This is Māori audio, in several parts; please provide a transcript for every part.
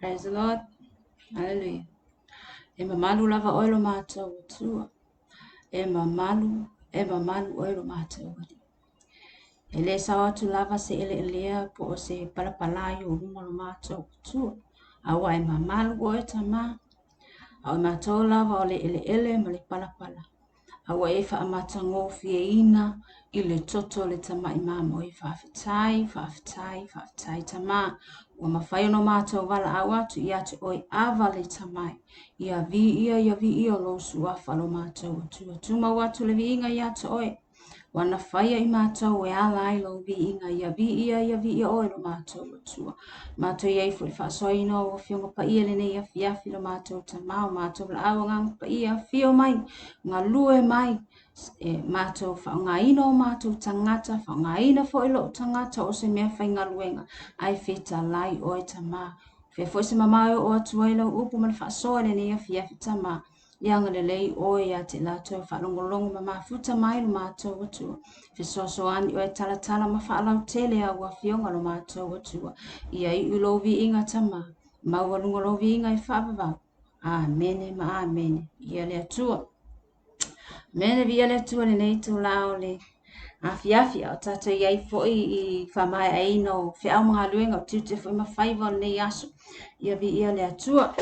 Praise the Lord. Hallelujah. E mamalu lava oilo mātou tua. E mamalu oilo mātou. E le sawa tu lava se ele elea po o se palapalai o runga lo mātou tua. Awa e mamalu o e tama. Au mātou lava o le ele ma le palapala. Awa e wha amatango fie ina I le toto le tama I mamo e whaafitai tama. Ua mawhai no mātou wala awa tu I atu oi awa le tamai. Ia vi ia lo sua whalo mātou tua. Tuma watu le vi inga I atu oi. Wana whaia I mātou e ala I lo vi inga. Ia vi ia oi lo mātou tua. Mātou iei fu le whaasoi no o fionga pa ia le nei a fiafi lo mātou tamau. Mātou la awa ngang pa ia fio mai. Ngā lue mai. E mātou whaongaina o mātou tangata, whaongaina fo ilo tangata o se mea whainga luenga, ai wheta lai o e tama, Fe foi se mama o atu ai lo upu man fa so le ni fi tama yang le lei o ya te la to fa longolongo mama futa mai lo mato atu fe so ani o tala tala ma fa la tele a wa fionga lo mato atu ia I ulo vi inga tama ma wa longolo vi inga I fa ba amen ma amen ia le atu mene vi le atu le nei to la o le afiafia o tata iai foi I whamai aino fe au mga luenga o tute foi ma whaiva o nei aso ia vi ia le atua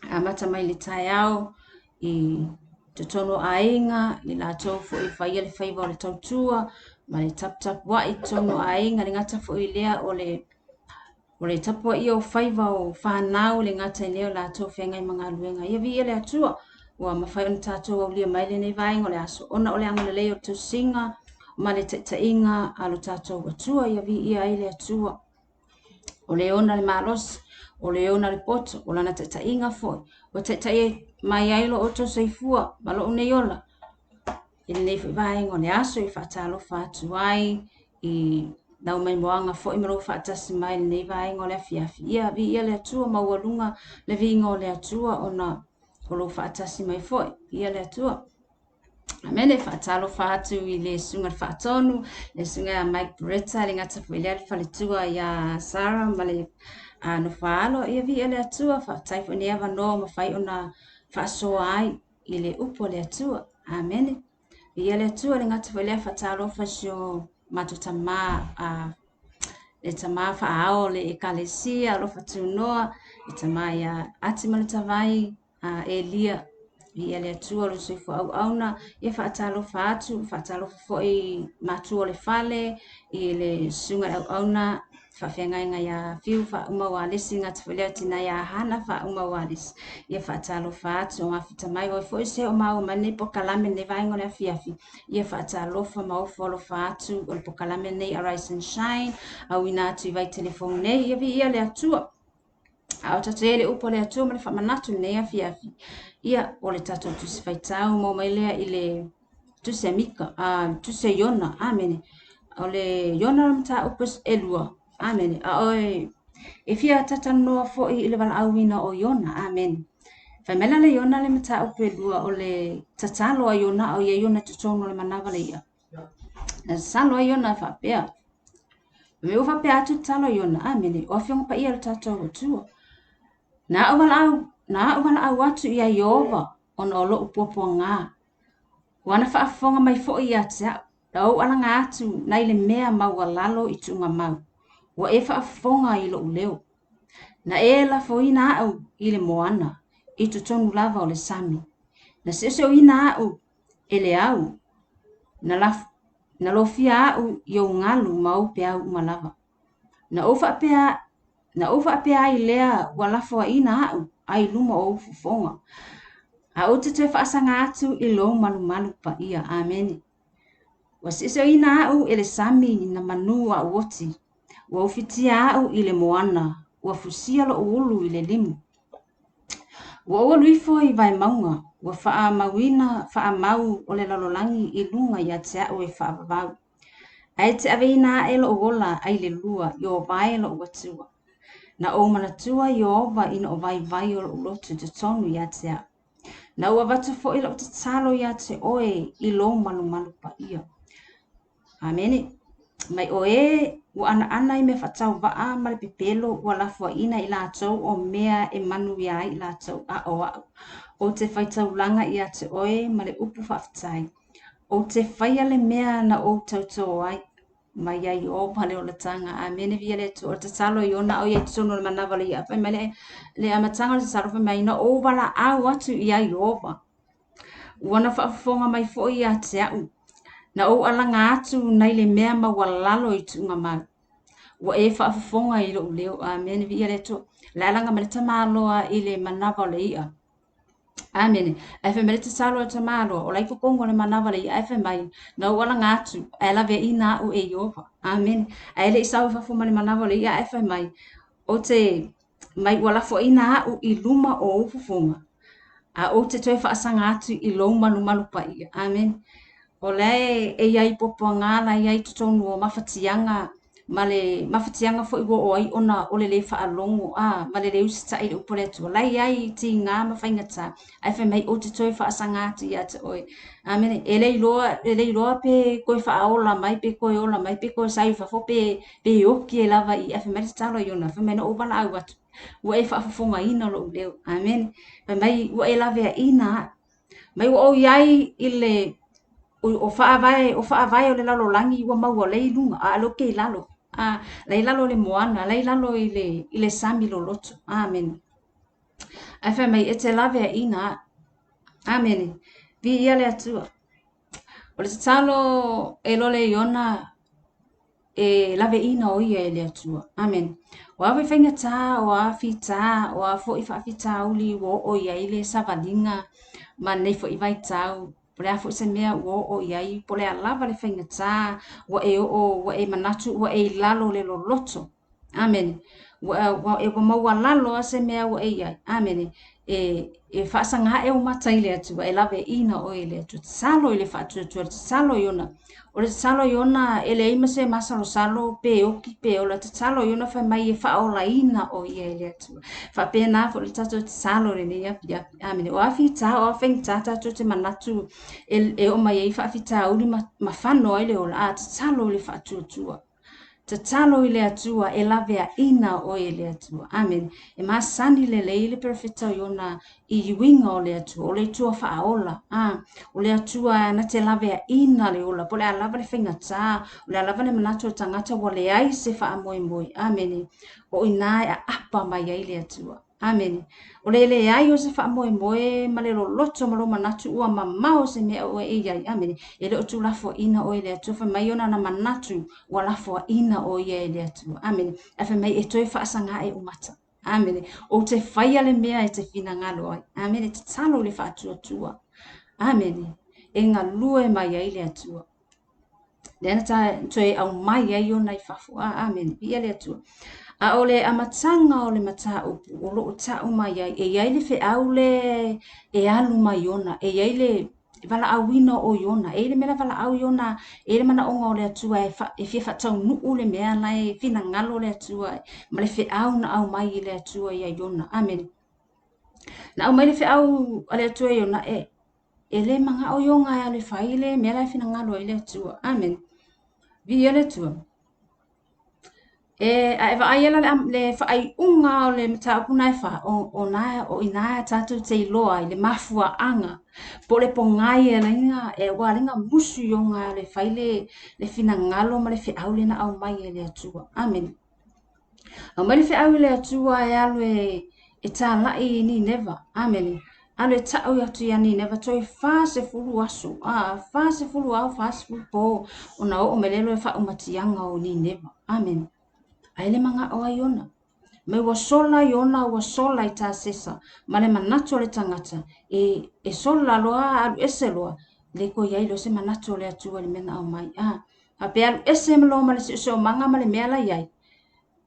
a mata mai le tai au I te tono ainga I la tau foi whaia le whaiva o le tautua ma le tap wa I tono ainga le ngata foi lea o le tapua ia o whaiva o whanau le ngata I leo la tau whengai mga luenga ia vi ia le atua ua mawhai ona tātou au lia mai le nei vaenga o le aso ona o le anga le leo tu singa ma le tainga alo tātou atua ia vi ia ai le atua o le ona le malos o le ona le poto o lana tainga foi o tai mai ai lo oto seifua ma lo nei ola I nei vaenga o le aso I whaatalo whaatu ai I nau mai moanga foi ma lo whaatasi mai le nei vaenga o le afiafi ia vi ia le atua maualunga le vinga o le atua ona o lo whaatasi mai foi ia le atua Amene whaatalo whaatu I le sunga whaatonu, le sunga Mike Bretta, le ngata whaelea le whaletua ia Sarah, ma le no whaalo, ia vi le atua, whaatai wha neava no, ma whai ona whaasoa ai I le upo le atua. Amene. Ia le atua, le ngata whaelea whaatalo whaasio matota ma, le tama whaao le ekalesia, lo whaatunoa, le tama ia atima le tawai, Elia, Ia le atua lo se fo auna ia whaatalo foi matua le fale I le sunga auna whawhenga ia fiu wha umawa lesi ngata whalea tina ia hana wha umawa lesi ia whaatalo whaatu o mawhita mai o foi se o mau mane po kalame ne vaingo le afiafi ia whaatalo wha mau folo whaatu o le po kalame nei Arise and Shine au ina atu I vai telefone nei ia vi ia le atua a o tata ele upo le atua ma le whamanatu nei afiafi ia o le tatou tusi whaitau mo mai lea I le tusi amika, tusi Iona, amene. O le Iona la mta upes elua, amene. A oe, e fia tata noa fo I le wala awina o Iona, amene. Whaimela le Iona le mta upe elua o le tatalo a Iona o ia Iona tutono le manawa le ia. Na salo a Iona whapea. Me o whapea atu talo Iona, amene. O whionga pa ia le tatou atua. Na o wala au atu ia Iova ona o loo popo ngā. Wana whaafonga mai fo I atea. Rau ala ngā atu nai le mea maua lalo I tunga mau. Wa e whaafonga I loo leo. Na e la fo ina au I le moana. I tutonu lava o le sami. Na se o ina au e le au. Na lo fia au I o ngalu mau pe au umalava. Na ofa apea I lea walafo ina au ai luma o ufufonga. A o te whaasanga atu I lo malu pa ia. Amen. Wa sise o ina au ele sami na manu a woti. Wa ufitia au I le moana. Wa fusia lo ulu I le limu. Wa ulu ifo I vai maunga. Wa faa mawina faa mau o le lalolangi I lunga I atea o e faa vavau. Ai te ave ina e lo ola ai le lua I o vai lo watua. Na o manatua I ova ina o vai o lotu te tonu I atea. Na ua watu fo ilo te talo ia te oe I lo malu pa ia. Amene. Mai oe ua ana I me whatau waa male pepelo ua lafua ina I lātou o mea e manu ia I lātou a o au. O te whaitau langa ia te oe male upu whaftai. O te whaia le mea na o tautou ai. Mai ai o pale o le tanga. Amene via le tu o te talo I ona o ia tutono le manawa le ia. Whai mele le amatanga le talo whai mai na o wala au atu I ai owa. Wana whaafonga mai fo I a te au. Na o alanga atu nai le mea ma walalo I tunga mau. Wa e whaafonga I lo leo. Amene via le tu. Le alanga mele tamaloa I le manawa le ia. Amen. Efe mele te salo te malo o lai kongo le manawa le efe mai na wala ngatu ela ve ina o e yova. Amen. Ele isa fa fuma le manawa le efe mai o te mai wala fo ina o I luma o fufuma. A o te toe fa sanga atu I lo malu pa ia. Amen. O le e ai popo ngala ia I tutonu o mafatianga male mafatianga fo iwo oi ona ole le fa alongo male le usta ile upole tu lai ai ti nga ma fainga ta ai fe mai o te toi fa sangati ya te oi amen ele iloa pe ko fa ola mai pe ko ola mai pe ko sai fa fo pe o ki lava I fe mai talo yona fe mai no bala au wat wo e fa fo nga ina lo le amen fe mai wo e lava ina mai o yai ile o fa vai o le lalo langi wa mau le lunga a lo ke lalo lai lalo le moana lai lalo ile sami lo loto amen ai fa mai e te lave ina amen vi ia le atua o le talo e lole iona e lave ina o ia e le atua amen o ave fainga ta o a fita o a fo I fa fita uli wo o ia ile savalinga ma nei fo I vai tau pole a fo se mea wo o ia I pole a lava le fainga ta wo e manatu wo e lalo le lo loto amen wo e wo mau lalo se mea wo e ia amen e fa sanga e o matai le atua e lave ina o ile atua salo ile fa tu salo iona o le salo iona ele ima se masalo salo pe o ki pe o le salo iona fa mai e fa o la ina o ia ele atu fa pe na fo le tato salo le ia ya amen o afi ta o feng ta to te manatu e o mai e fa fita uli ma fano ile o la salo le fa tu te talo ile atua e lavea ina o ile atua amen e masani le ile perfecta iona I winga o le atua o le tua fa ola o le atua na te lavea ina le ola pole a lava le whainga tā o le a lava le manatu tangata wa le ai se fa moi moi amen o ina a apa mai ai le atua amen o le ai o se fa moi moi ma le loto ma lo manatu ua mamao se mea o e ai amen e le o tu lafo ina o ile atua fa mai ona na manatu wa lafo ina o ia ele atu amen afa mai e toi fa sanga e umata amen o te faia le mea e te fina ngalo ai amen e te talo le fa tua amen e nga lue mai ai le atua Dena ta toi au mai ai ona I fafu amen ia le atua a ole amatanga ole mata upu o lo ta o mai ai e ai le fe au le e alu mai ona e ai le vala awina o iona e le mena vala au iona e le mana onga o le atua e fia fatau nuu le mea lai fina ngalo le atua ma le fe au na au mai le atua ia iona amen na au mai le fe au ale atua iona e le manga o ionga le faile mea lai fina ngalo le atua amen vi ele atua a eva ai le fa ai unga o le mata puna e fa o na o ina tatu te loa le mafua anga po le pongai e nga e wa lenga musu yonga le faile le fina ngalo ma le fe au le na au mai le atua amen au mai le fe au le atua e alu e ta lai ni never amen alu e ta au ya tu ya ni never toi fa se fulu aso fa se fulu au fa se fulu po ona o melelo e fa o matianga o ni never amen Aile manga o iona. Me wa sola iona wa sola I ta sesa. Ma le manatu le tangata. E sola loa alu ese loa. Le ko iai lo se manatu le atua le mena au mai. A pe alu ese me loa ma le se o manga ma le mea la iai.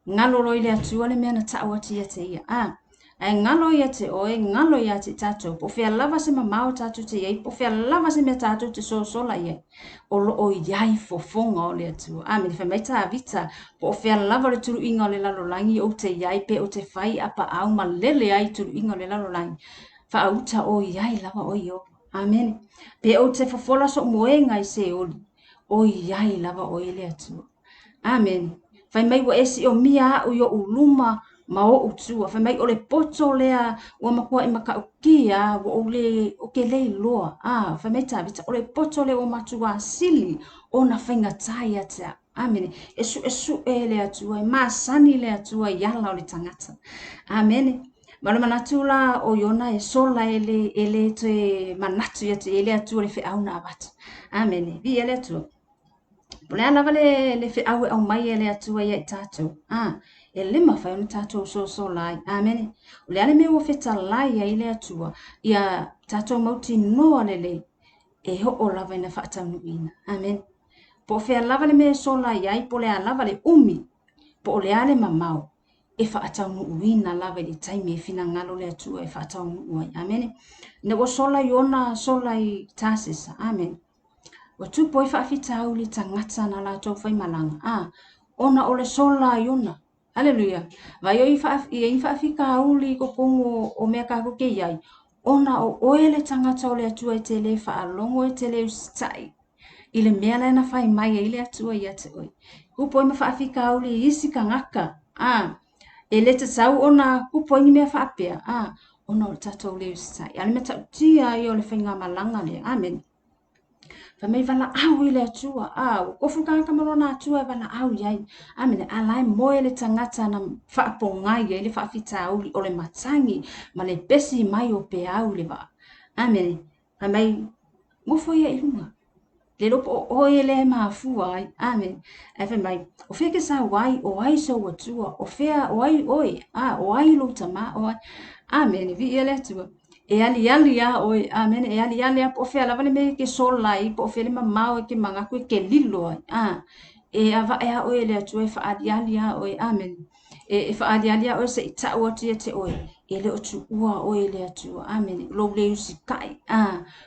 Ngalo lo le atua le mea na ta awati ia te ia. Ai ngalo ia te oe, ngalo ia te tatou. Po fea lava se mamao tatou te iai. Po fea lava se mea tatou te sola iai. O lo o iai fofonga o le atua. Me le whai ta avita. Po fea lava le turu inga o le lalolangi o te iai pe o te whai apa au ma lele ai turu inga o le lalolangi. Wha auta o iai lava o io. Amen. Pe o te fofola so moenga I se oli. O iai lava o le atua. Amen. Whai mai wa esi o mia au yo uluma ma o utua. Whai mai o le poto lea ua makua I maka ukia wa o le o ke lei loa. Whai mai ta avita o le poto le o matua sili o na whainga tai atea. Amen. Esu le atua. Masani le atua yala o le tangata. Amen. Malo manatu la o yona e sola ele te manatu ya te ele atua le fe au na abata. Amen. Vi ele atua. Pole ana vale le fe au au mai ele atua ia I tātou. E lima whai ona tātou so lai. Amen. O le ale me o feta lai ia ele atua. Ia tātou mauti noa lele. E ho o lava ina whaatau nuina. Amen. Po fea lava le me so lai iai. Po le a lava le umi. Po le ale mamau. E whaatau nuina lava le taime e fina ngalo le atua e whaatau nuai. Amen. Ne o sola I ona sola I tāsesa. Amen. O tu poi whaafita au li tangata na la tau whai malanga. ona ole sola yona. Haleluya. Vai o ifa fika uli ko kongo o mea ka ko ke yai. Ona o oele tangata o le atua I te le whaalongo I te le ustai. I le mea lana whai mai I le atua I ate oi. Kupo ima whaafika auli isi ka ngaka. E le te sau ona kupo ini mea whaapea. Ona o tatou le ustai. Ale me tau tia I o le whainga malanga le. Amen. Fa mai vala au I le atua. Ko fuka ka marona atua vala au yai. Amen. Alai moe le tangata na whaapongai I le whaafita auli o le matangi. Ma le besi mai o pe au le va. Amen. Fa mai ngofo ia ilunga. Le lopo o ele mafua ai. Amen. Fa mai o feke sa wai o ai so watua. O fea o ai oi. O ai lo tama o ai. Amen. Vi ele atua. E ali ya oi. Amen. E ali ya po fea lava le me ke sola I po fea le mamao ke mangaku ke lilo ai. E ava e a oi le atua e fa ali ya oi. Amen. E fa ali ya oi se ita o te oi. Ele o tu ua o ele atua. Amen. Lo le usikai.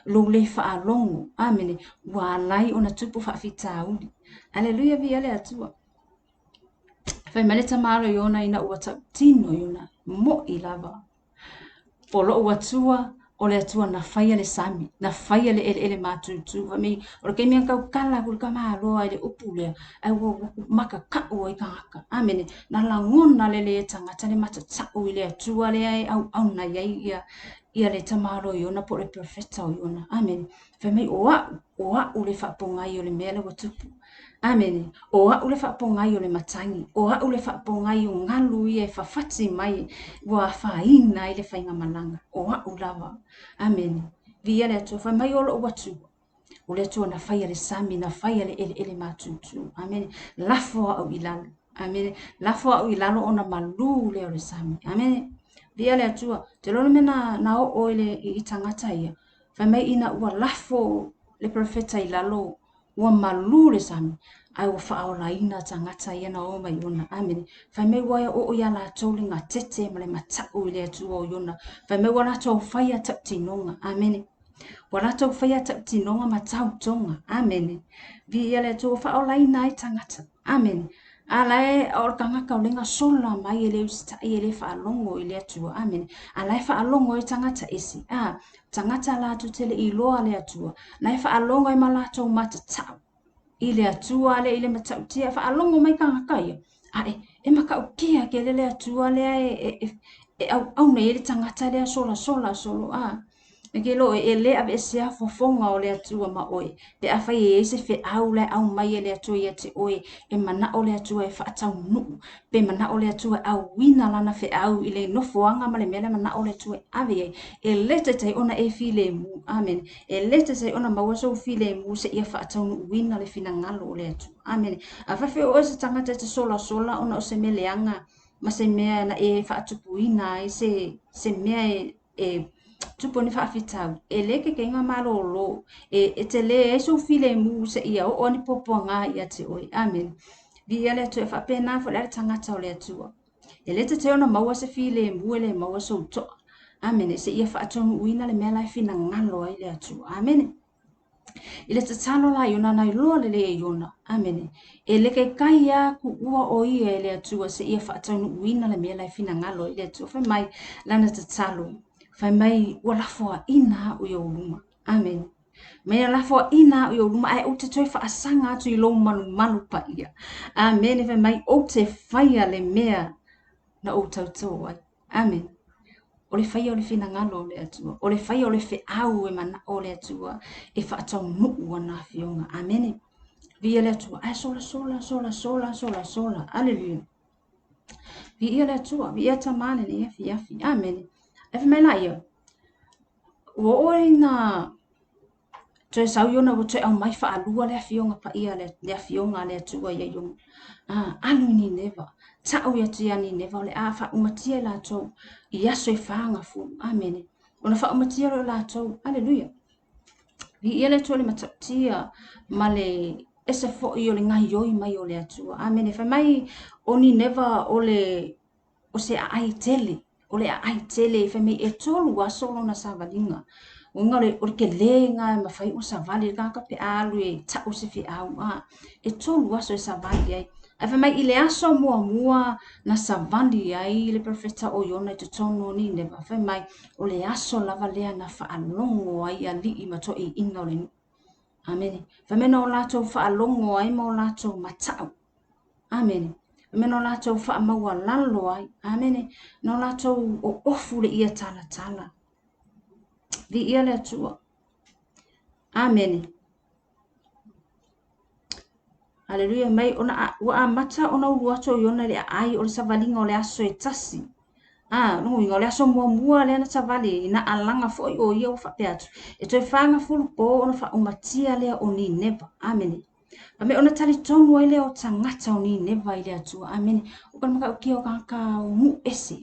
Lo le whaalongo. Amen. Wa lai ona tupu whaafita uli. Aleluia vi ele atua. Whai maleta maro yona ina ua tau tino yona. Mo I lava. O lo ua tua o le atua na whaia le sami. Na whaia le ele mātutu. Whamei, o le keimia kau kala kul ka maa loa I le upu lea. Ai wo maka ka ua I ka haka. Amen. Na langona le tangata le mata tau I le atua le ai au na iai ia le tamaro yona po le profeta o yona. Amen. Whamei o au le whapongai o le mea le watupu. Amen. O au le whapongai o le matangi. O au le whapongai o ngalu I e whawhati mai wa whaina I le whainga malanga. O au lava. Amen. Via le atua whamai o lo watu. O le atua na whaia le sami, na whaia le ele mātutu. Amen. Lafo au I lalo. Amen. Lafo au I lalo ona malu le o le sami. Amen. Via le atua. Te lolo mena na o ele I tangata ia. Whamai ina ua lafo le profeta I lalo. Ua malu le sami. Ai ua whaola ina tangata ia na o mai ona. Amen. Whamai waya o ia la tole ngā tete ma le matau I le atua o iona. Whamai wa la tau whaia tau tinonga. Amen. Wa la tau whaia tau tinonga ma tau tonga. Amen. Vi ia le atua whaola ina I tangata. Amen. Alae o kangaka o lenga sola mai ele ustai ele whaalongo I le atua. Amen. Alae whaalongo I tangata esi. Tangata la tu tele I loa le atua. Nai whaalongo I malato mata tau. I le atua le ile matautia whaalongo mai kangaka ia. E makau kia ke le atua le au nei ele tangata le sola solo. E ke lo e le ave sea fofonga o le atua ma oi. Pe a whai e se fe au le au mai e le atua ia te oi. E mana o le atua e whaatau nuu. Pe mana o le atua au wina lana fe au I le nofoanga ma le mele mana o le atua ave ei. E lete tai ona e file mu. Amen. E lete tai ona mawaso file mu se ia whaatau nuu wina le fina ngalo o le atua. Amen. A whawhi o se tangata te sola ona o se meleanga. Ma se mea na e whaatupu ina I se mea tupo ni whaafitau. E leke ke inga marolo. E te le e so file mu se ia o ni poponga ia te oi. Amen. Vi ia le atu e whaapena fo le tangata o le atua. E le te ona maua se file mu e le maua so to. Amen. E se ia whaatonu uina le mea lai fina ngalo ai le atua. Amen. I le tatalo la iona nai loa le iona. Amen. E leke kai a ku ua o ia e le atua se ia whaatonu uina le mea lai fina ngalo ai le atua. Whai mai lana tatalo. Whai mai ua lafoa ina o ia uluma. Amen. Mai lafoa ina o ia uluma ai o te toi whaasanga atu I lo manu pa ia. Amen. Whai mai o te whaia le mea na o tautou ai. Amen. O le whaia o le whina ngalo o le atua. O le whaia o le whiau e mana o le atua. E whaatau nuu ana whionga. Amen. Via le atua. Ai sola. Alleluia. Via le atua. Via tamane ni yafi. Amen. E whamai la ia. Ua oi na toe sau iona wa toe au mai whaalua le whionga pa ia le whionga le atua ia iona. Anu ni neva. Tau ia tia ni neva. O le a wha umatia la tau. I aso I whaanga fu. Amen. Ona wha umatia lo la tau. Alleluia. Vi ia le tole matautia ma le ese fo I o le ngai oi mai o le atua. Amen. E whamai o ni neva o le o se ai tele. O le ai tele e whamai e tolu aso lo na savalinga. O ngā o le ke lenga e mawhai o savali kaka pe alu e tau se fi au. E tolu aso e savali ai. Ai mai ile aso mua na savandi ai le profeta o Iona te tono ni neva. Fa mai o le aso lava lea na whaalongo ai a li I mato I inga o le nu. Amen. Fa mena o lato whaalongo ai ma o lato matau. Amen. Fa mena o lato whaamaua lalo ai. Amen. No lato o ofu le ia tala tala. Vi ia le atua. Amen. Haleluya mai ona wa mata ona uato Iona le ai o le savalinga o le aso e tasi. No inga le aso mua le na savali ina alanga foi o ia o fapeatu. E toi fanga fulu po ona fa umatia le o ni neva. Amen. Ame ona tali tonu ai le o tangata o ni neva ile atua. Amen. O kana maka ukia o kanka o mu ese.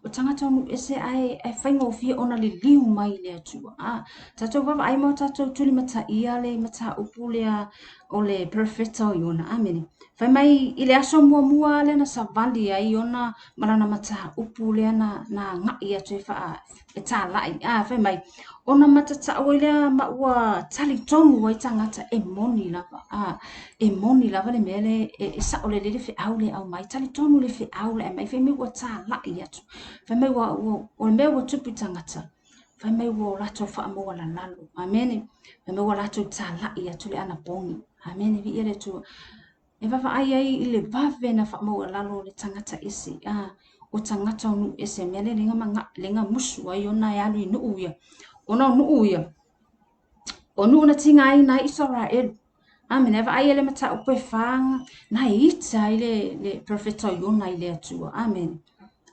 O tangata o mu ese ai whainga o fia ona li liu mai ile atua. Tatou vava ai mau tatou tuli mata ia le mata upu lea o le profeta o Iona. Amen. Fai mai ile aso mua le na savali ai ona marana mata upu lea na ngai atu e tā lai. Fai mai ona matata o lea maua tali tonu ai tangata e moni lava. E moni lava le mele e sa o le fe au le au mai. Tali tonu le fe au le mai. Fai mai ua tā lai atu. Fai mai o le mea ua tupu tangata. Fai mai ua lato wha moa la lalo. Amen. Fai mai ua lato tā lai atu le ana pongi. Amen. Vi ere tu. E wawa ai le vave na wha moa lalo le tangata ese. O tangata o nu ese. Mea le lenga musu ai ona e alu I nu uia. Ona nu uia. O nu na tinga ai na Israel. Amen. Eva ai ele mata upe whanga. Na ita ai le profeta o Iona I le atua. Amen.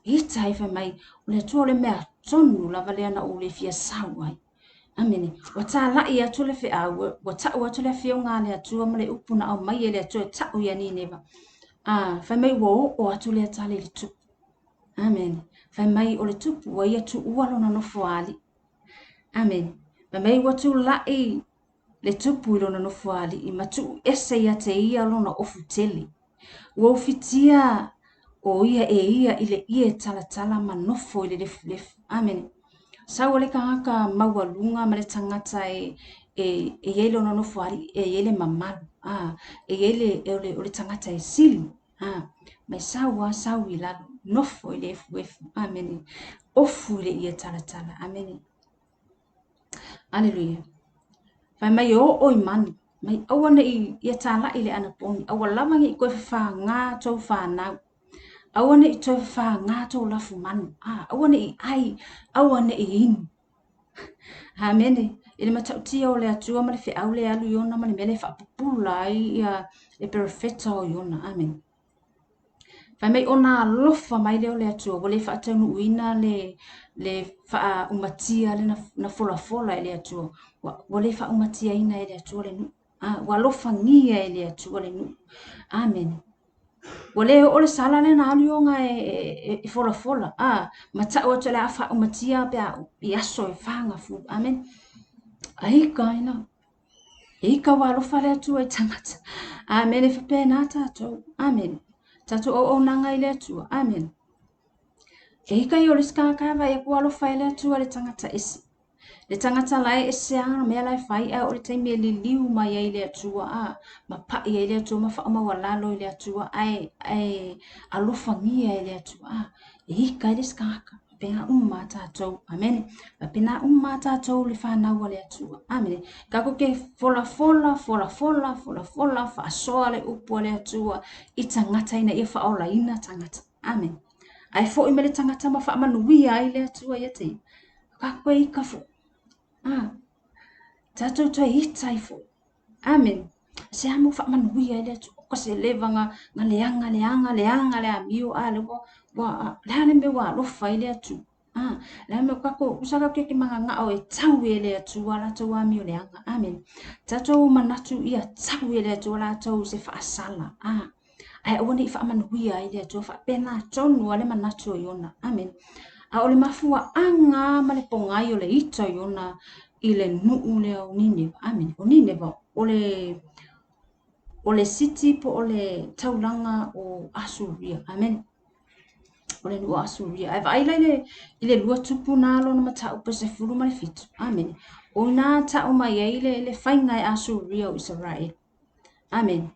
Ita ai wha mai. O le atua o le mea tonu lava lea na o le fia sau ai. Amen. Wa tā lai atu le whea. Wa tau atu le fia o ngā le atua ma le upu na au mai ele atua tau ia ni neva. Wha mai wa o atu le atale le tupu. Amen. Wha mai o le tupu wa ia tu ualo na nofo ali. Amen. Wha mai wa tu lai le tupu ilo na nofo ali. I matu ese ia te ia lo na ofu tele. Wa ufitia o ia e ia ile ia tala tala ma nofo ile lefu lefu. Amen. Sa ole kanga maua lunga ma le tangata e yele ono no fuari e yele mamalu. E yele ole tangata e silu. Mai sa wila nofo ile efu. Amen. Ofu ile ia tala tala. Amen. Hallelujah. Fai mai o imani. Mai awana ia tala ile anaponi. Awalama ngi koe fa ngā tau fa nau. Awane I toi wha ngātou lafu manu. Awane I ai. Awane I inu. Amene. Ele matautia o le atua ma le whi au le alu Iona ma le mele wha pupula ai ia le perfeta o Iona. Amen. Whai mai ona lofa mai leo le atua. Wale wha atanu uina le wha umatia le na fola le atua. Wale wha umatia ina le atua le nu. Walofa ngia le atua le nu. Amen. Wale ole sala le na alu nga e fola. Mata o tele afa o matia pe I aso e fanga fu. Amen. Aika ina. Ika walo fale tu e tangata. Amen. E fape na tato. Amen. Tato o nanga ile tu. Amen. Ika I ole skaka e walo fale tu le tangata isi. Le tangata lai ese anga mea lai fai o le taimi li liu mai ai le atua ma pai ai le atua ma wha oma walalo le atua ai alofa ngia ai le atua ika i le skaka pena tātou amen pena tātou le whanau le atua amen kako ke fola fa soa le upu le atua I tangata ina ia whaola ina tangata amen ai fo I me le tangata ma wha manuia ai le atua ia te kako e ika fo tatou toi itai fo. Amen. Se amo fa manuia ile tu ko se leva nga leanga le amio le wa le me wa lo fa ile tu. Le me kako usaka ke manga nga o e tau ile tu wala tu amio leanga. Amen. Tatou manatu ia tau ile tu wala tu se fa sala. Ai woni fa manuia ile tu fa pena tonu wale manatu Iona. Amen. A ole mafua anga ma le pongai o le ita Iona I le nuu le o Nineva. Amen. O Nineva, o le city po o le taulanga o Asuria. Amen. O le nua Asuria. Ai vai lai le lua tupu na alo na mata upa se furu ma le fitu. Amen. O na ta o mai ai le whainga Asuria o Israel. Amen.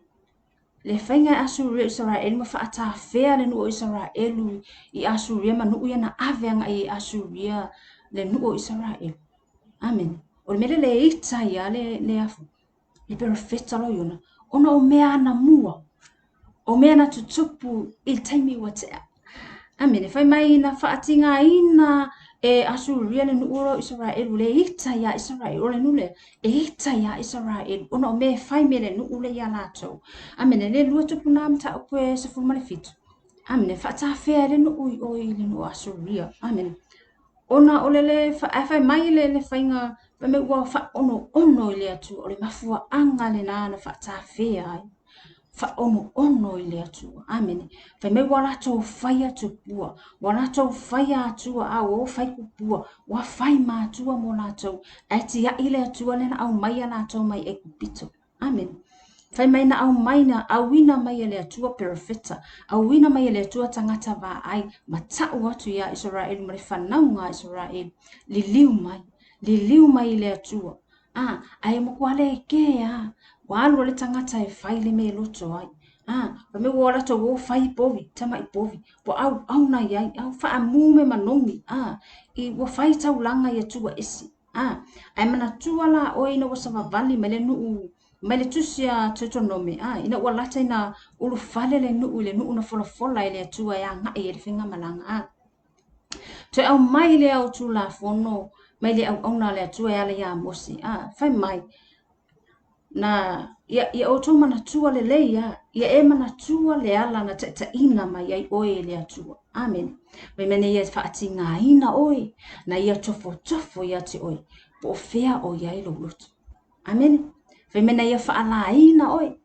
le fainga Asuria Israel ma faata fea le nu o Israelu I Asuria ma nu ia na aveanga I Asuria le nu o Israel. Amen. O le mele le ita ia le afu. Le perfecta lo yona. Ona o mea na mua. O mea na tutupu I taimi watea. Amen. Fai mai na faatinga ina Asuria le nuuro Israel le ita ya Israel o le nule e ita ya Israel ona o me fai me le nuule ya lato. Amen. Le lua tupu na mta ope se fulma le fitu. Amen. Fata fea le nu oi le nu Asuria. Amen. Ona o le fai mai le fainga pa me ua fa ono le atu o le mafua anga le na fata fea ai. Fa ono I le atua. Amen. Fai me wala tau fai atu pua. Wala tau fai atua a o fai kupua. Wa fai ma atua mo la tau. Ai ti a ile atua lena au mai la tau mai e kupito. Amen. Fai mai na au mai na au wina mai le atua perfecta. Au wina mai le atua tangata va ai. Ma tau atu ya Israel. Ma le whanau ngā Israel. Li liu mai le atua. Ai mo kuale e ke a. Walu le tangata e fai le me loto ai. Pa me wala to wo fai povi, tama I povi. Po au na yai, au fa amume manongi. I wo fai tau langa ya tua esi. Ai mana tua la oi na wasava vali mele nuu, mele tusia Deuteronomy. Ina walata ina ulu fale le nuu na fola ile tua ya nga e le finga malanga. Te au mai le au tu la fono, mai le au na le tua ya le ya mosi. Fai mai. Na ia o tō mana tua le leia, ia e mana tua le ala na te ina mai ai oe le atua. Amen. Mai mene ia whaati ngā ina oe, na ia tofo ia te oe, po fea o ia ilo luto. Amen. Mai mene ia whaala ina oe,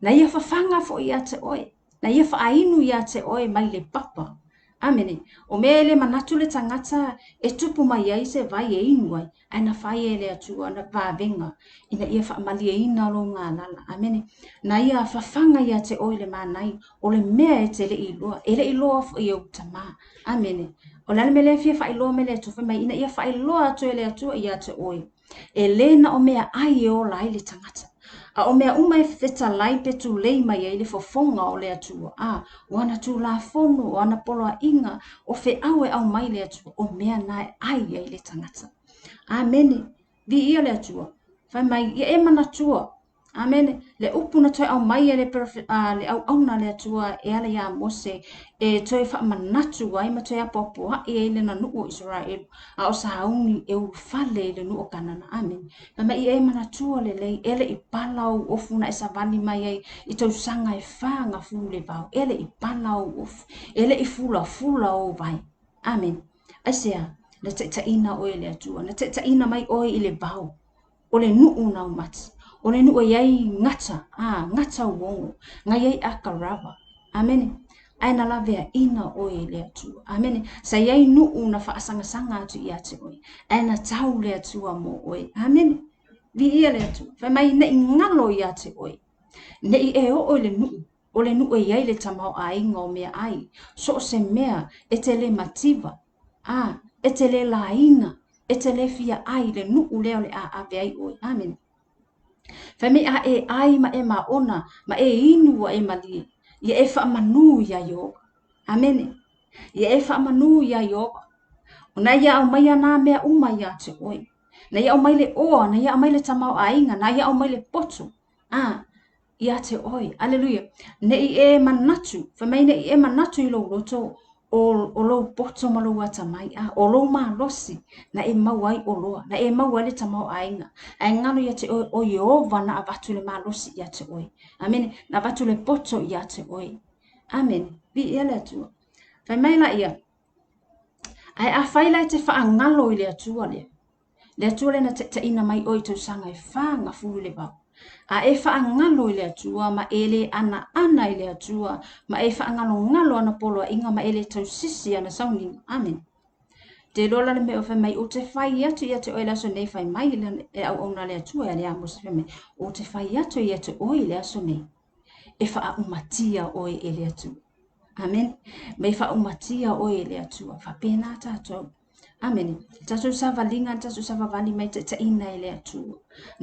na ia whawhanga fo ia te oe, na ia whaainu ia te oe mai le papa. Amen. O mele manatu le tangata e tupu mai ai se vai e inu ai. Aina whai e le atua na vāvenga. Ina ia whaamali e ina lo ngā lala. Amen. Na ia whawhanga ia te oile mānai. O le mea e te le iloa. E le iloa fo i au tama. Amen. O lale me le fia whai loa me le atuwha mai. Ina ia whai loa atu e le atua ia te oi. E lena o mea ai e o lai le tangata. A o mea umai feta lai pe tu lei mai e le fofonga o le atua. Wana tu la fono, wana polo a inga, o fe awe au mai le atua, o mea nai ai e le tangata. Amene, vi ia le atua. Fai mai, ia e mana tua. Amene, le upu na toi au mai e le au na le atua e ala ia Mose, e toi wha manatu ai ma toi apopo ha e le na nuo Israel, a o sauni e u fale le nuo kanana. Amen. Fai mai, ia e mana tua le lei, ele I palau ofu na e savani mai ai, I tau sanga e whanga fule vau, ele I palau ofu, ele I fula o vai. Amen. Aisea, na te ina o le atua, na te ina mai o I le vau, o le nuu na umati. O le nuu iai ngata uongo, ngai ai akarava. Amen. Aina lavea ina oe le atua. Amen. Sa iai nuu na whaasanga atu I ate oe. Aina tau le atua mo oe. Amen. Vi ia le atua. Fai mai ne ngalo I ate oe. Ne I e o le nuu. O le nuu iai le tamau a inga o mea ai. So se mea e te le mativa. E te le laina. E te le fia ai le nuu leo le a ave ai oe. Amen. Fai me a e ai ma e ma ona, ma e inu wa e mali. Ia e wha manu ia yoga. Amen. Ia e wha manu ia yoga. O na ia au mai ana mea uma ia te oi. Na ia au mai le oa, na ia au mai le tamau a inga, na ia au mai le poto. Ia te oi. Aleluia. Ne I e manatu. Fai mai ne I e manatu I lo roto. O lo poto ma lo wata mai. O lo ma losi. Na e mau ai o loa. Na e mau ai le tamau a inga. Ai ngano ia te oi. O Yehova na avatu le ma losi ia te oi. Amen. Na avatu le poto ia te oi. Amen. Vi ia le atua. Fai mai la ia. Ai a fai la te wha ngalo I le atua le. Le atua le na te ina mai oi tau sanga e wha nga furu le bau. A e wha ngalo I le atua ma e le ana I le atua. Ma e wha ngalo ana polo inga ma e le tau sisi ana sauninga. Amen. Te lola le me o mai o te whai atu ia te oi laso nei whai mai e au ona le atua e le amos me. O te whai atu ia te oi le aso nei. E wha umatia oi e le atua. Amen. Me wha umatia oi e le atua. Wha pēnā tātou. Amen. Tatou savalinga, tatou savavali mai te ina ele atua.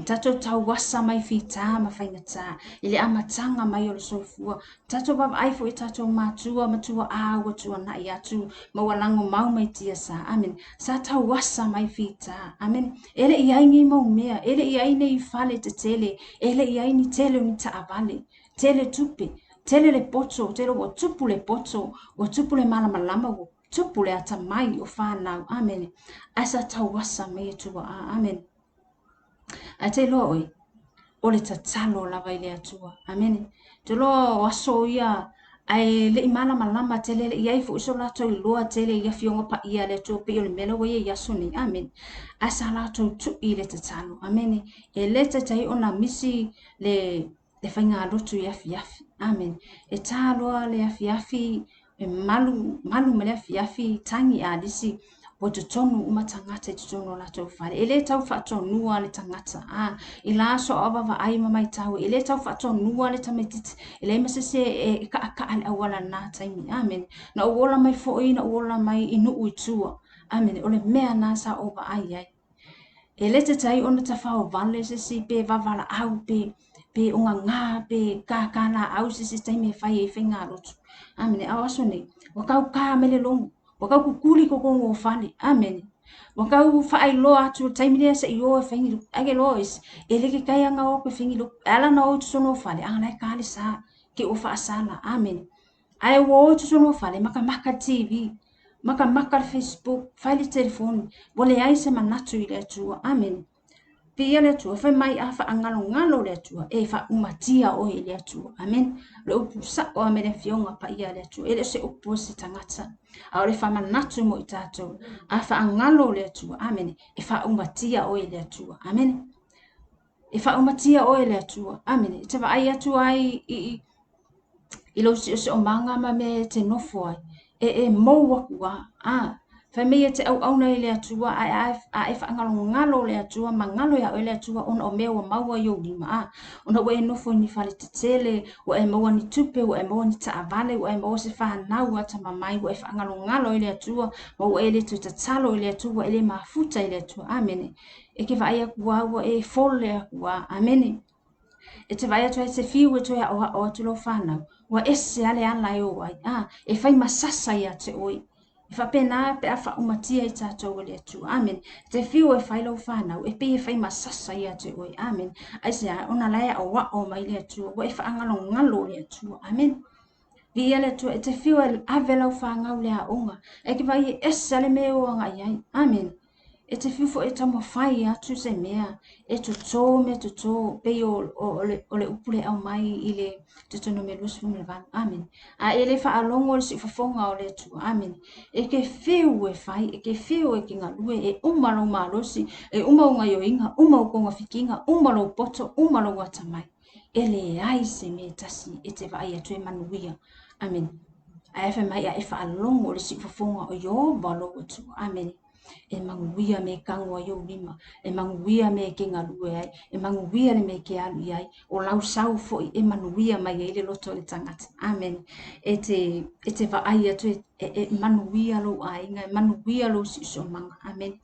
Tatou tauasa mai fita ma faingata. Ile amatanga mai o le sofua. Tatou baba aifo e tatou matua awa tua na i atu. Mawalango mau mai tia sa. Amen. Sa tauasa mai fita. Amen. Ele i aingi mau mea. Ele i aine i fale te tele. Ele i aini tele ni taavale. Tele tupe. Tele le poto. Tele o tupu le poto. O tupu le malama wo. Tupu le ata mai o whanau. Amen. Asa tauasa mai atua. Amen. A te loa oi. O le tatalo lava i le atua. Amen. Te loa waso ia ai le imala malama te le ia i fu iso lato i loa te le ia fionga pa ia le atua pe o le mela wai ia soni. Amen. Asa lato tu i le tatalo. Amen. E le tatai ona misi le whainga lotu i afi afi. Amen. E taloa le afi afi e malu me le afi afi tangi a disi o te tonu uma tangata i te tonu la tau whare. E le tau whatonua le tangata. I la so ava wa ai mamai tau. E le tau whatonua le tametiti. E le masese e ka ale awala nā taimi. Amen. Na uola mai fo'i, na uola mai inu uitua. Amen. O le mea nā sa ova ai ai. E le te tai ona ta whao vale se si pe wavala au pe unga ngā pe ka la au se si taimi e whai e whinga rotu. Amen. Au aso nei. Wakau ka mele longu. Wakau kukuli ko kongo fale. Amen. Wakau whaai loa atu taimi lea sa i o e whingi luku. Age loa is. E leke kai anga o ke whingi luku. Ala na o tu sono fale. Anga nai ka ale sa. Ke o wha asala. Amen. Ai wo tu sono fale. Maka TV. Maka Facebook. File telefoni. Wale ai se manatu i le atua. Amen. Pia le atua. Whai mai a wha ngalo le atua. E wha umatia o le atua. Amen. Le upu sa o amene fionga pa ia le atua. Ele se upu se tangata. A ole wha manatu mo i tātou. A wha ngalo le atua. Amen. E wha umatia o le atua. Amen. E wha umatia o le atua. Amen. Te wa ai atua ai i lo si o manga ma me te nofo ai. E mou wakua. Whai mea te au auna i le atua, a e whaangalo ngalo le atua, ma ngalo ia o le atua, ona o mea wa maua i o lima. Ona ua e nofo ni whale te tele, ua e maua ni tupe, ua e maua ni taavale, ua e maua se whanau ata mamai, ua e whaangalo ngalo i le atua, ma ua e le tu tatalo i le atua, ua e le mafuta i le atua. Amene. E ke vai akua, ua e fole akua. Amene. E te vai atua e te fiu e toi o atu lo whanau. Ua ese ale ala e o ai. E whai masasa i a te oi. E whapena pe a wha umatia i tātou le atu. Amen. Te fiu e whai lau whanau. E pe e whai masasa i a te oi. Amen. Aise a ona laia o wa o mai le atu. Ua e wha angalo ngalo le atu. Amen. Via le atu e te fiu e ave lau whangau le a onga. E ki vai e ese ale me o anga i ai. Amen. E te fifo e tamo whai atu se mea, e to tō me to tō, pei o le upule au mai i le te tono me lusu me vanu. Amen. A e le wha alongo le si whafonga o le tu. Amen. E ke whiu e whai, e ke whiu e ki ngā lue, e umaro mā rosi, e umau ngā yoinga, umau konga whikinga, umaro poto, umaro wata mai. E le ai se me tasi, e te vai atu e manuia. Amen. A e wha mai a e wha alongo le si whafonga o yo balo atu. Amen. E manguia me kangua yo lima, e manguia me ke ngalue ai, e manguia le me ke alu ai, o lau sau foi, e manuia mai e le loto le tangata. Amen. E te va ai atu e manuia lo ainga, e manuia lo si so manga. Amen.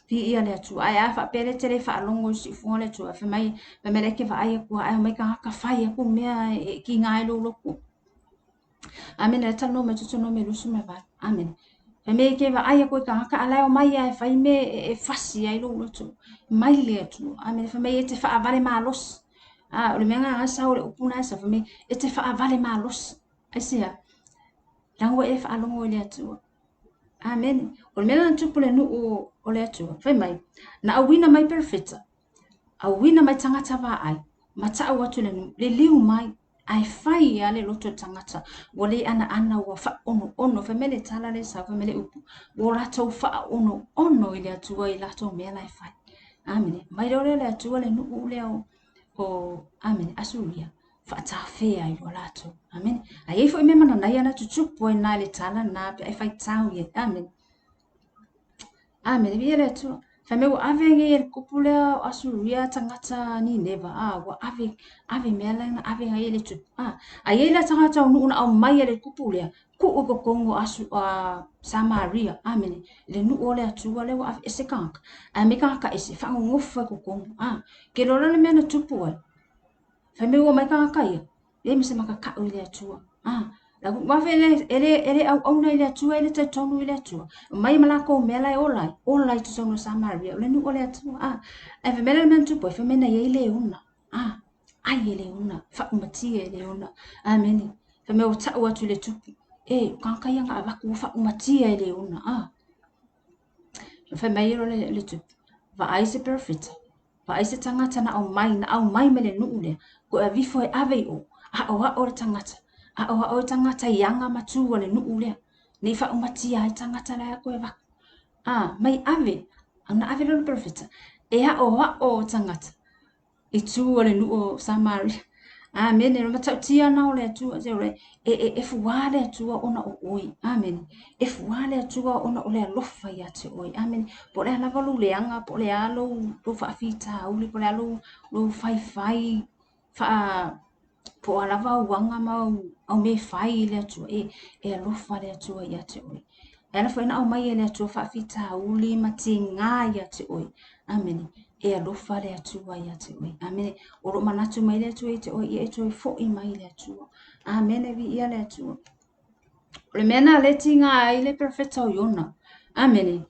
Pi ia le atu, ai a fa pere te le fa alongo si fuwa le atu, a fa mai, me me leke va ai akua, ai mai ka haka fai aku mea ki ngai lo loko. Amen. E tano me tutono me lusu me vai. Amen. E me ke wa aia koe ka haka alai o mai ai whai me e whasi ai lo loto. Mai le atu. A me whamei e te wha avale maa los. O le menga asa o le upuna asa whamei e te wha avale maa los. Ai sea. Rango e wha alongo le atu. Amen. O le menga tupu le nu o le atu. Whai mai. Na awina mai perfecta. Awina mai tangata wa ai. Mata au atu le nu. Le liu mai. Ai whai ale loto tangata. Wale ana wa wha ono. Whamele tala le sa whamele upu. Wo lato wha ono i le atua i lato mea lai whai. Amene. Mai rore le atua le nuku leo o amene asuria. Wha ta whea i o lato. Amene. Ai eifo i memana nai ana tutupo e nai le tala na pe ai whai tau i. Amene. Amene. Via le atua. Fa me wa ave nge el kupule asuria tangata ni neva wa ave mela na ave ngai le tu a ye la tangata unu una au mai le kupule ku o ko kongo asu Samaria amene le nu ole atu le wa ave se kanka a me kanka ese fa ngofa ko kongo ke lo le mena tupu fa me wa mai kanka ia le mi se maka ka o le atu la wa vele ele au nei le atu ele te tonu le atu mai mala ko mela olai tu sono Samaria le nu ole atu e ve mele men tu po fe mena ye le una ai ele una fa umati ele una ameni fe me uta wa tu le tu kanka yanga ava ku fa umati ele una fe mai le tu va ai se perfect va ai se tangata na au mai mele nu ule ko e vifo e ave o tangata o tangata yanga matu wale nu ule nei fa umati ai tangata la ko e va mai ave ana ave lo perfect o tangata i tu wale nu o Samaria amen no mata tia na ole tu e fuale tu ona o oi amen e fuale tu ona ole lofa ya te oi amen po le lava lu leanga po le alo lo fa fita uli po le alo lo fai fa po alava wanga mau au me fai le tu e lofa le tu ya te oi ela foi na o mai le tu fa fita uli matinga ya te oi amen e alofa le atua ia te oi. Amene, oro manatu mai le atua i te oi, ia e toi fo i mai le atua. Amene vi ia le atua. Le mena le tinga ai le perfecta o iona. Amene,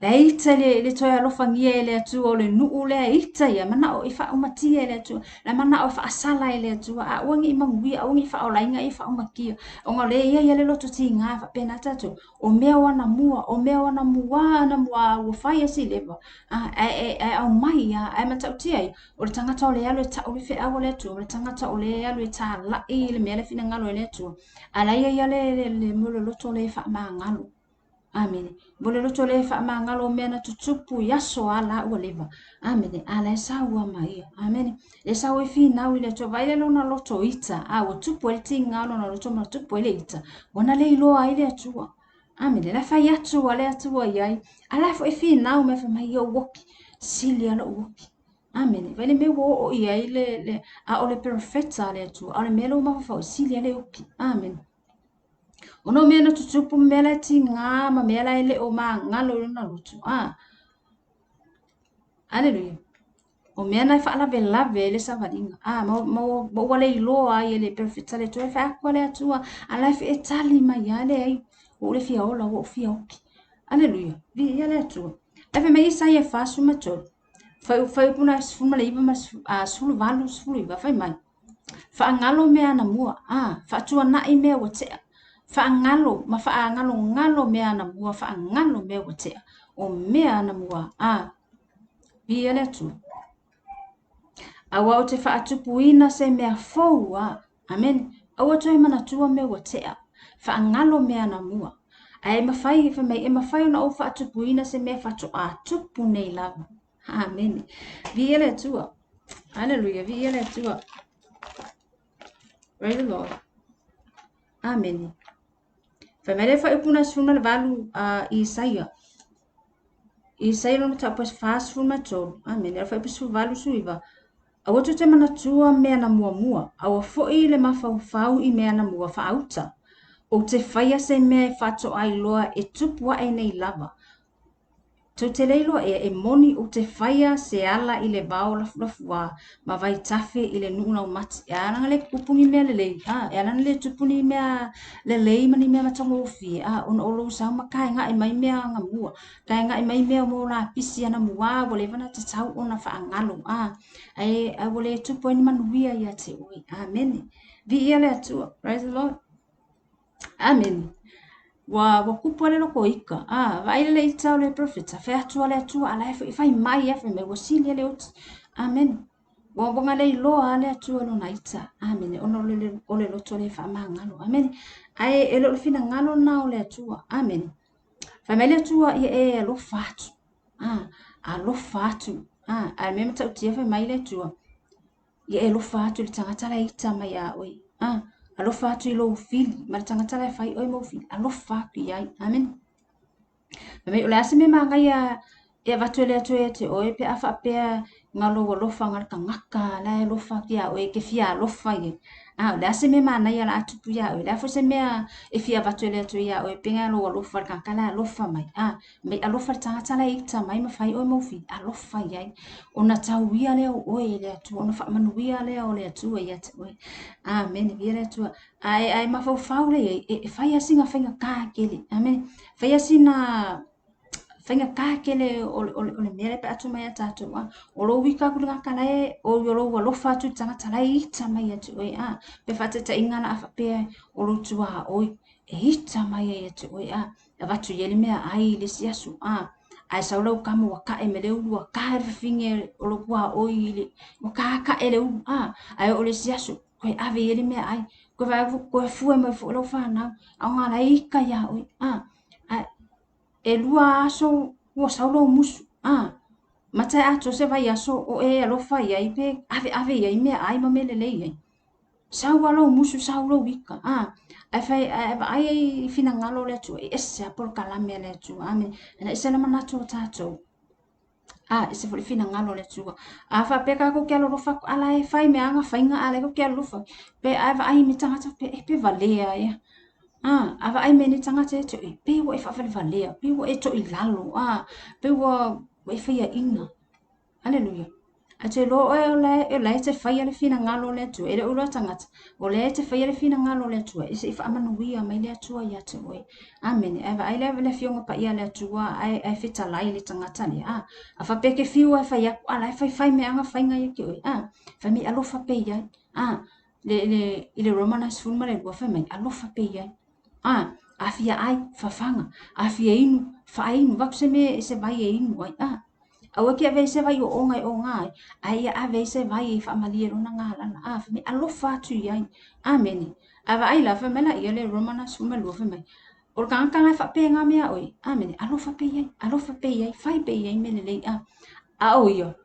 le ita le toi alofa ngia le atua o le nuu le ita ia, mana o ifa umatia le atua, la mana o ifa asala le atua, a uangi ima ngui, a uangi ifa o lainga ifa umakia. O nga le ia le loto tinga, fa pena tatu, o mea wana mua, ua fai si leva. Au mai ai matautia ai o le tangata o le alu e ta o le fe awa le atua, o le tangata o le alu e ta lai le mea le fina ngalo le atua. Ala ia le mule loto le fa maa ngalo. Amene. Mule loto le fa maa ngalo mea na tutupu yaso ala ua leva. Amene. Ala e sa ua mai. Amene. E sa ua fina au le atua. Vaile lo na loto ita. O tupu ele ti ngalo na loto ma tupu ele ita. Wana le iloa ele atua. Amene. La fa yatu ale atua iai. Ala fo e fina au me fa mai o woki. Sili ala woki. Amen. Vale me wo o ia ile a ole perfecta le tu. Ale melo ma fa sili ale woki. Amen. Ono me na tutupu mela ti nga ma mela ile o ma ngalo na lutu. Hallelujah. O me na fa la bella vele sa vadinga. Mo wale ilo ai ile perfecta le tu fa kwale tu. Ala fi etali ma yale ai. O le fia ola o fia oki. Hallelujah. Vi yale tu. Eve me isa ye fa su ma tu. Fai puna sfuma le iba mas sfulu valu sfulu iba fai mai. Fa ngalo mea na mua. Fa tua na i mea watea. Fa ngalo ma fa ngalo mea na mua fa ngalo mea watea. O mea na mua. Viele tu. Awa o te fa atupuina se mea fou. Amen. Awa toi mana tua mea watea. Fa ngalo mea na mua. Ai mafai fa mai e mafai na o fa atupuina se mea fa tu atupu nei lava. Amen. Viele tua. Hallelujah. Viele tua. Praise the Lord. Amen. Famele fa ipuna sfuna le valu Isaia. Isaia no ta pas fast fuma to. Amen. Fa ipu valu suiva. Awa to te mana tua mea na mua. Awa fo i le mafau i mea na mua fa auta. O te faia se mea fa to ai loa e tupua e nei lava. Tau te leilo e moni o te whaia se ala i le vao lafua ma vai tafe i le nuna o mati. E ananga le kupungi mea le lei. E ananga le tupuni mea le lei mani mea matango ofi. Ona olo usau ma kai nga i mai mea nga mua. Kai nga i mai mea mo la pisi ana mua. Wale vana te tau ona wha angalo. Wale tupo ni manuia ia te oi. Amen. Vi ia le atua. Praise the Lord. Amen. Wa kupu ale loko ika. Vai le itau le profeta. Fe atua le atua ala e fai mai e me wasili le oti. Amen. Wa bonga le loa ale atua no na ita. Amen. Ono le loto le fa mangalo. Amen. Ai e lo fina ngalo na ole atua. Amen. Fa me le atua e lo fatu. A lo fatu. A me mata utia fa mai le atua. E lo fatu le tangata le ita mai a oi. Alofa atu i lo fili, ma le tangata lai fai oi mo fili, alofa aku iai, amen. Me o le ase me mangai e vatele atu e te oe pe afa pe ngalo lofa ngal kangaka la lofa kia oe ke fia lofa ye la se me mana ya la atu ya oe la fo se me e fia vatele atu ya oe pe ngalo lofa kangaka lofa mai me a lofa tanga tala ita mai ma fai oe mo fi a lofa ya ona tau wia le oe le atu ona fa manu wia le o le atu ya te oe amen via le atu ai ma fo faule e fai asinga fenga ka kele amen fai asina Whainga kākele o le mere pe atu mai atatu o lo wika kurunga kalae o lo lofa atu tangata lai ita mai atu oi pe whatata ingana a whapea o lo tua oi e ita mai atu oi e watu yeli mea ai le siasu ai saulau kama waka e mele ulu wa ka finge o lo kua oi le wa ka ele ulu ai o le siasu koe ave yeli mea ai koe fue mai fo lo whanau au ngā lai ika ya oi e lua aso ua saulo musu matai ato se vai aso o e alofa ia pe ave ia mea ai ma mele le ia saulo musu saulo wika ai fai ai fina ngalo le tu e se apol kalame le tu ame na se na manato tato se foi fina ngalo le tu fa peka ko kelo lofa ala e fai me anga fainga ale ko kelo lofa pe ai mi tanga pe valea ia ava ai meni tanga te pe wo e whawhali valea, pe wo e to I lalo, pe wo e whaia inga. Hallelujah. A te lo e le te whaia le fina ngalo le tu, e le ura tangata, o le te whaia le fina ngalo le tu, e se I whaamanu wia mai le atua ia te oe. Amen. Ava ai le fionga pa ia le atua, ai whita lai le tangata le, a whapeke fiu e whaia, ala e whai me anga whainga ia ki oe, whai me alofa pe ia, i le Romanas fulma le lua whai mai, alofa pe ia, afia ai fafanga afia inu fa inu vakse me se vai inu ai awa ke ave se vai o ngai ai ave se vai fa malie rona ngala fa me alofa tu ai amen ava ai la fa mela ia le romana suma lo fa mai o kanga fa pe nga me oi amen alofa pe ai fai pe ai me le a o yo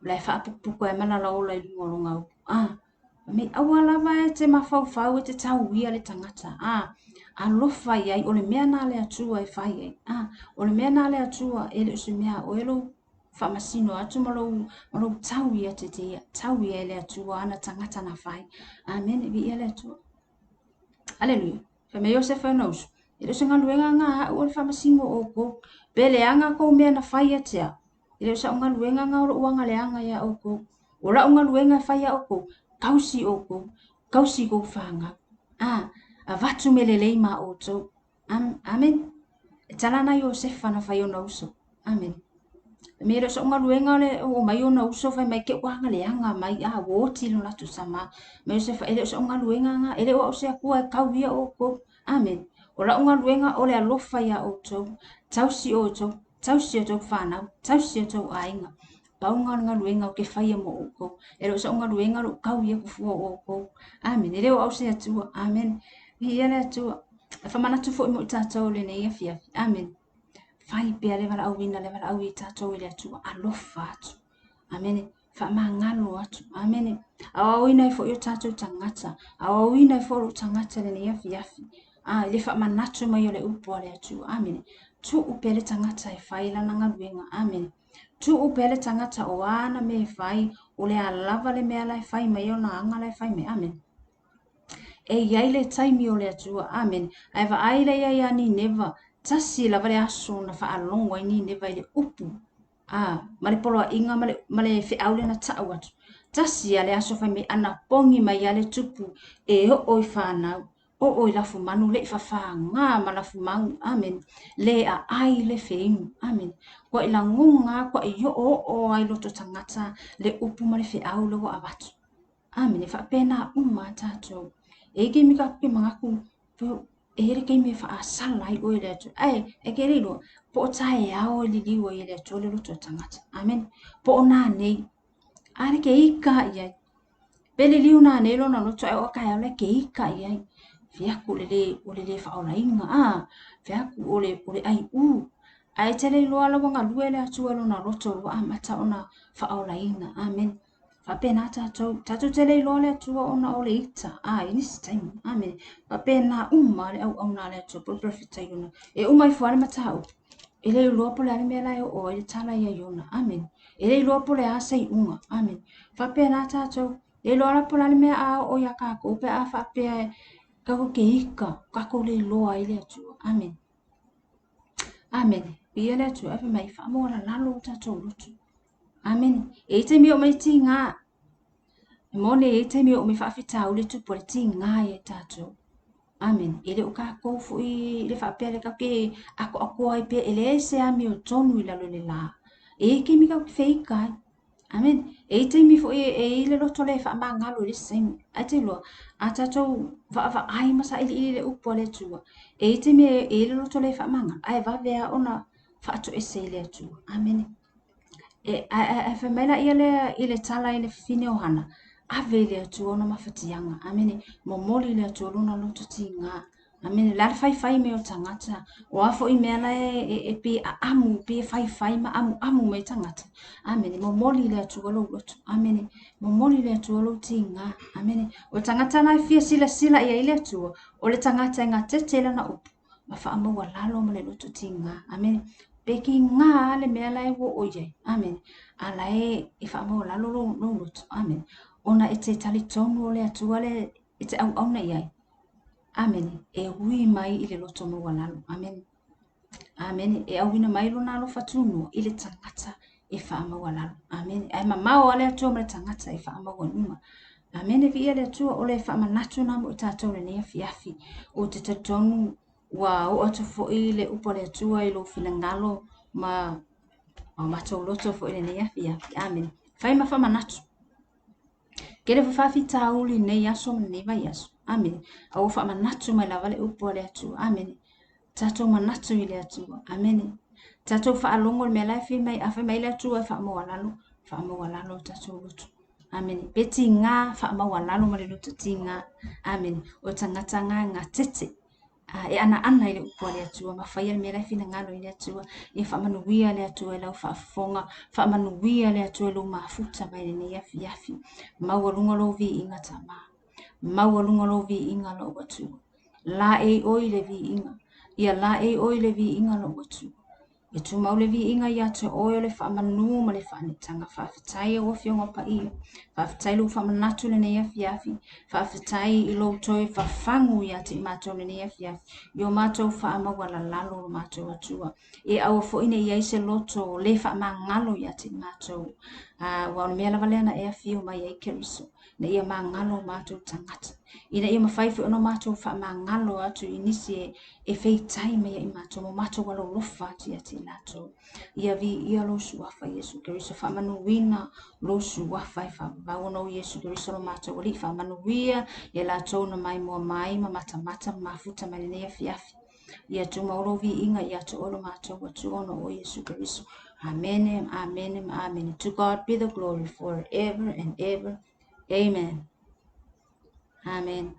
la fa pu ko e mala la o la ngolonga me awala vai te mafau te tau ia le tangata alofa iai o le mea na le atua e whai ai. O le mea na le atua e le usi mea o elo whamasino atu malou tau ia te ia. Tau ia le atua ana tangata na whai. Amen. Vi ia le atua. Aleluia. Whame Iosef Nausu. E le usa luenga ngā o le whamasino o ko. Pele anga ko mea na whai atea. E le usa luenga ngā o le uanga le anga ia o ko. O la unga luenga whai o ko. Kausi o ko. Kausi ko whanga. Avatu melelei ma o tau. Amen. Talana Iosef na whai o na uso. Amen. Mera so nga luenga le o mai o na uso fai mai ke wanga le anga mai wo tilo na tu sama. Me se fa ele so nga luenga nga ele o se akua kau ia o ko. Amen. O la nga luenga o le alofa ia o tau. Tausi o tau. Tausi o tau whanau. Tausi o tau ainga. Paunga nga luenga o ke whai mo o ko. Ele so nga luenga o kau ia kufua o ko. Amen. Ele o se atua. Amen. Ia tu fa mana tu fo mo tatou le nei afia amen fai pe ale wala au wina le wala au tatou le tu alofa tu amen fa mangalo atu amen au wina fo yo tatou tangata au wina fo lo tangata le nei afia le fa mana tu mai le upo le tu amen tu upele tangata e fai la nga luenga amen tu upele tangata o ana me fai o le alava le me ala fai mai ona anga le fai me amen e iai le taimi o le atua, amen. Ai wa ai le ia ni neva, tasi la vale aso na wha alongo ni neva i le upu. Male polo a inga, male fe aule na tau atu. Tasi a le aso whai me ana pongi mai ale tupu, e o oi whanau, o oi lafu manu, le fa ngā ma lafu manu, amen. Le a ai le feinu, amen. Kwa ila ngunga, kwa i o ai loto tangata, le upu male fe aule o avatu. Amen, e wha pena tatou. E ke mika ke mangaku e here ke me fa asala I o le atu e ke rilo po tai ao li liwa I le atu le loto tangata amen po na nei are ke ika ia pele liu na nei lo na loto e o ka le ke ika ia fiaku le fa ola inga fiaku ole ai ai tele lo ala wanga lue le atu lo na loto lo mata ona fa ola inga amen Papena tatou tele lo le tua ona o le ita in this time amen papena uma le au na le tua profeta yuna e uma I fo ale matau Ele loa po le ale mea lai o ele tala ia Iona. Amen. Ele loa po le asa I unga. Amen. Whapea nā tātou. E loa la po le ale mea a o ia kākou. Pe a whapea e kako ke ika. Kako le loa ile atua. Amen. Amen. Pia le atua. Ewe mai wha la lalo tātou lutu. Amen. E te mi o mai ti ngā. Mone e te mi o mai whawhita ule tu po le ti ngā e tātou. Amen. Ele o kākou fu I le whapea le kake ako ai pe ele se ami o tonu I lalo le la. E ke mi kako wheikai. Amen. E te mi fu e le loto le wha maa ngalo le semi. Ai te loa. A tātou wa ai masa ili le upo le tua. E te mi e le loto le wha maa ngalo. Ai wa vea ona wha ato e se le tua. Amen. E whamela I le tala I le whine o hana. Ave le atu ona mawhatianga. Amene, momoli le atu luna loto ti ngā. Amene, la whai me o tangata. O afo I mea e pe a amu, pe whai ma amu me tangata. Amene, momoli le atu alo loto. Amene, momoli le atu alo ti ngā. Amene, o tangata nai fia sila ia ile atu. O le tangata ngā tetela na upu. Ma wha amaua lalo ma le loto ti ngā. Amene, peki ngā le mea lai wo oye. Amen. Ala e wha amaua lalo lo loto. Amen. Ona e te tali tonu o le atua le e te au na iai. Amen. E hui mai I le loto maua lalo. Amen. Amen. E au ina mai lo na lo fatunu I le tangata e wha maua lalo. Amen. E mamao ale atua ma le tangata e wha maua numa. Amen. E vi le atua o le wha manatu na mo I tātou le nea fiafi. O te tonu wa o atu fo I le upo le atua I lo fina ngalo ma matou loto fo I le nea fiafi. Amen. Whai ma wha manatu. Kere whawhi tauli nei aso ma nei vai aso. Amen. Au wha manatu mai la vale upo le atua. Amen. Tatou manatu I le atua. Amen. Tatou wha alongo me lai fi mai awhi mai le atua e wha moa lalo. Wha moa lalo tatou lutu. Amen. Peti ngā wha moa lalo ma le lutu ti ngā. Amen. O tangata ngā tete. E ana I le upo le atua. Ma whaia me lai fi na ngalo I le atua. E wha manuia le atua e lau wha fonga. Wha manuia le atua e lau mafuta mai le nei afi afi. Maua lunga lo vi inga tama. Maua lunga lo vi inga lo watu. La e oi le vi inga. Ia la e oi le vi inga lo watu. E tu mau le vi inga ia te oi o le wha manu ma le wha anitanga. Wha awhitai o fionga pa ia. Wha awhitai lo wha manatu le nei afi afi. Wha awhitai I lo toi wha whangu ia te mātou le nei afi afi. Yo mātou wha amawa la lalo lo mātou atua. E au fo ine ia se loto le wha ma ngalo ia te mātou. Wa o mea lava leana e afi o mai e keriso. Na ia ma ngalo mātou tangata. Ina ia mawhaifu ono mātou wha ma ngalo atu inisi e wheitai mea I mātou. Mo mātou walo lofa ati ati lātou. Ia vi ia losu wafa Yesu keriso. Wha manuina losu wafa I wha waono Yesu keriso lo mātou. Wali wha manuia e lātou na mai mua mai ma mata mafuta mai nea fiafi. Ia tu mauro vi inga ia tu olo mātou watu ono o Yesu keriso. Amen, amen, amen. To God be the glory forever and ever. Amen. Amen.